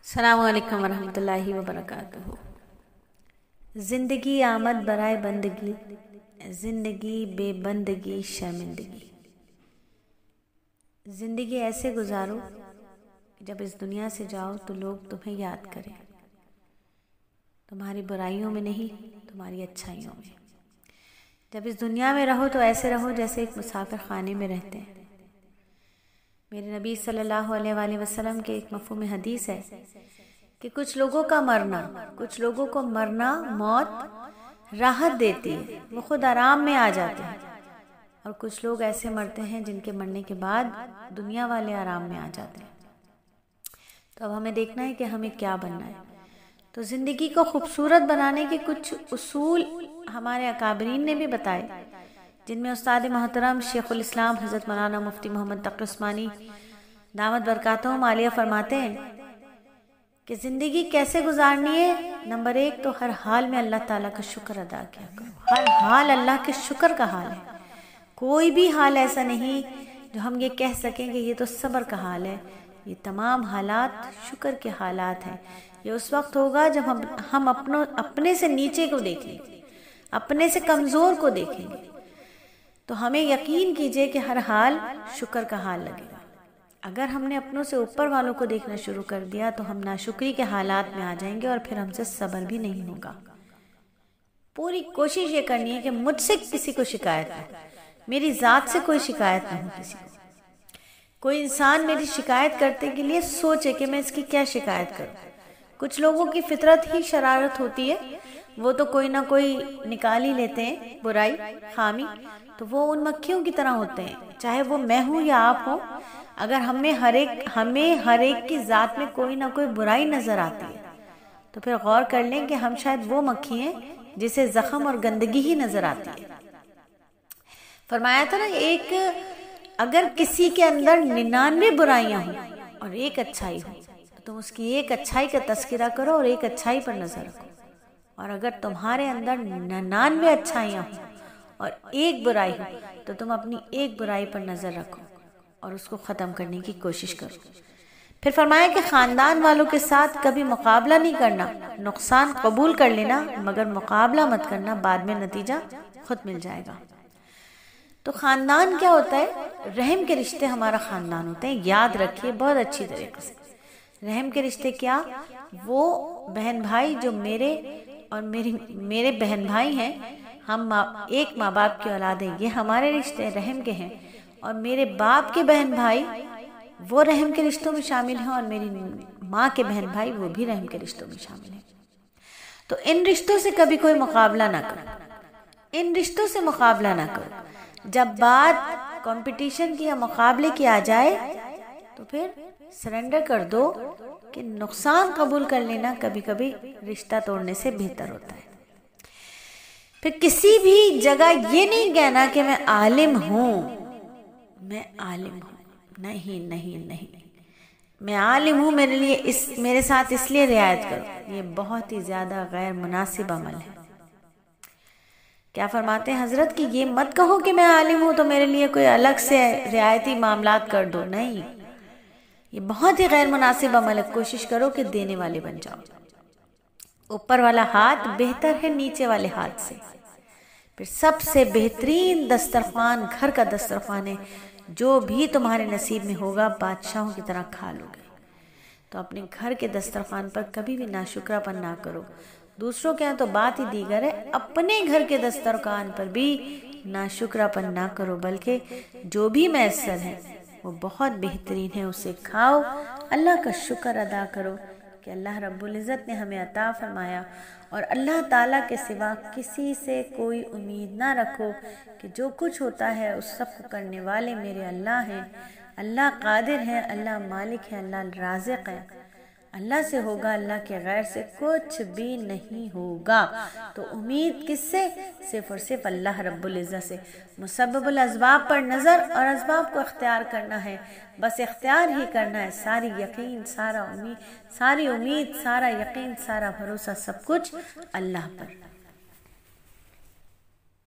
السلام علیکم ورحمۃ اللہ وبرکاتہ۔ زندگی آمد برائے بندگی، زندگی بے بندگی شرمندگی۔ زندگی ایسے گزارو کہ جب اس دنیا سے جاؤ تو لوگ تمہیں یاد کریں، تمہاری برائیوں میں نہیں، تمہاری اچھائیوں میں۔ جب اس دنیا میں رہو تو ایسے رہو جیسے ایک مسافر خانے میں رہتے ہیں۔ میرے نبی صلی اللہ علیہ وآلہ وسلم کے ایک مفہوم حدیث ہے کہ کچھ لوگوں کو مرنا موت راحت دیتی ہے، وہ خود آرام میں آ جاتے ہیں، اور کچھ لوگ ایسے مرتے ہیں جن کے مرنے کے بعد دنیا والے آرام میں آ جاتے ہیں۔ تو اب ہمیں دیکھنا ہے کہ ہمیں کیا بننا ہے۔ تو زندگی کو خوبصورت بنانے کے کچھ اصول ہمارے اکابرین نے بھی بتائے، جن میں استاد محترم شیخ الاسلام حضرت مولانا مفتی محمد تقی عثمانی دامت برکاتہم عالیہ فرماتے ہیں کہ زندگی کیسے گزارنی ہے۔ نمبر 1 تو ہر حال میں اللہ تعالیٰ کا شکر ادا کیا کرو۔ ہر حال اللہ کے شکر کا حال ہے، کوئی بھی حال ایسا نہیں جو ہم یہ کہہ سکیں کہ یہ تو صبر کا حال ہے۔ یہ تمام حالات شکر کے حالات ہیں۔ یہ اس وقت ہوگا جب ہم اپنے سے نیچے کو دیکھیں گے، اپنے سے کمزور کو دیکھیں گے، تو ہمیں یقین کیجئے کہ ہر حال شکر کا حال لگے گا۔ اگر ہم نے اپنوں سے اوپر والوں کو دیکھنا شروع کر دیا تو ہم ناشکری کے حالات میں آ جائیں گے، اور پھر ہم سے صبر بھی نہیں ہوگا۔ پوری کوشش یہ کرنی ہے کہ مجھ سے کسی کو شکایت نہ ہو، میری ذات سے کوئی شکایت نہ ہو کسی کو۔ کوئی انسان میری شکایت کرتے کے لیے سوچے کہ میں اس کی کیا شکایت کروں۔ کچھ لوگوں کی فطرت ہی شرارت ہوتی ہے، وہ تو کوئی نہ کوئی نکال ہی لیتے ہیں برائی خامی، تو وہ ان مکھیوں کی طرح ہوتے ہیں، چاہے وہ میں ہوں یا آپ ہوں۔ اگر ہمیں ہر ایک کی ذات میں کوئی نہ کوئی برائی نظر آتی ہے تو پھر غور کر لیں کہ ہم شاید وہ مکھی ہیں جسے زخم اور گندگی ہی نظر آتی ہے۔ فرمایا تھا نا، اگر کسی کے اندر 99 برائیاں ہوں اور ایک اچھائی ہو تو تم اس کی ایک اچھائی کا تذکرہ کرو اور ایک اچھائی پر نظر رکھو، اور اگر تمہارے اندر 99 اچھائیاں ہوں اور ایک برائی ہو تو تم اپنی ایک برائی پر نظر رکھو اور اس کو ختم کرنے کی کوشش کرو۔ پھر فرمایا کہ خاندان والوں کے ساتھ کبھی مقابلہ نہیں کرنا، نقصان قبول کر لینا مگر مقابلہ مت کرنا، بعد میں نتیجہ خود مل جائے گا۔ تو خاندان کیا ہوتا ہے؟ رحم کے رشتے ہمارا خاندان ہوتے ہیں، یاد رکھیے بہت اچھی طریقے سے۔ رحم کے رشتے کیا؟ وہ بہن بھائی جو میرے بہن بھائی ہیں، ہم ایک ماں باپ کی اولاد ہیں، یہ ہمارے رشتے رحم کے ہیں، اور میرے باپ کے بہن بھائی وہ رحم کے رشتوں میں شامل ہیں، اور میری ماں کے بہن بھائی وہ بھی رحم کے رشتوں میں شامل ہیں۔ تو ان رشتوں سے کبھی کوئی مقابلہ نہ کرو، ان رشتوں سے مقابلہ نہ کرو۔ جب بات کمپٹیشن کی یا مقابلے کی آ جائے تو پھر سرنڈر کر دو کہ نقصان قبول کر لینا کبھی کبھی رشتہ توڑنے سے بہتر ہوتا ہے۔ پھر کسی بھی جگہ یہ نہیں کہنا کہ میں عالم ہوں، نہیں، میں عالم ہوں، میرے ساتھ اس لیے رعایت کرو۔ یہ بہت ہی زیادہ غیر مناسب عمل ہے۔ کیا فرماتے ہیں حضرت کہ یہ مت کہو کہ میں عالم ہوں تو میرے لیے کوئی الگ سے رعایتی معاملات کر دو، نہیں، یہ بہت ہی غیر مناسب عمل ہے۔ کوشش کرو کہ دینے والے بن جاؤ۔ اوپر والا ہاتھ بہتر ہے نیچے والے ہاتھ سے۔ پھر سب سے بہترین دسترخوان گھر کا دسترخوان ہے، جو بھی تمہارے نصیب میں ہوگا بادشاہوں کی طرح کھا لو گے۔ تو اپنے گھر کے دسترخوان پر کبھی بھی ناشکرا پن نہ کرو۔ دوسروں کے ہاں تو بات ہی دیگر ہے، اپنے گھر کے دسترخوان پر بھی ناشکرا پن نہ کرو، بلکہ جو بھی میسر ہے وہ بہت بہترین ہے، اسے کھاؤ، اللہ کا شکر ادا کرو کہ اللہ رب العزت نے ہمیں عطا فرمایا، اور اللہ تعالیٰ کے سوا کسی سے کوئی امید نہ رکھو کہ جو کچھ ہوتا ہے اس سب کو کرنے والے میرے اللہ ہیں۔ اللہ قادر ہے، اللہ مالک ہے، اللہ رازق ہے، اللہ سے ہوگا، اللہ کے غیر سے کچھ بھی نہیں ہوگا۔ تو امید کس سے؟ صرف اور صرف اللہ رب العزت سے۔ مسبب الاسباب پر نظر اور اسباب کو اختیار کرنا ہے، بس اختیار ہی کرنا ہے۔ ساری یقین، ساری امید، سارا یقین، سارا بھروسہ، سب کچھ اللہ پر۔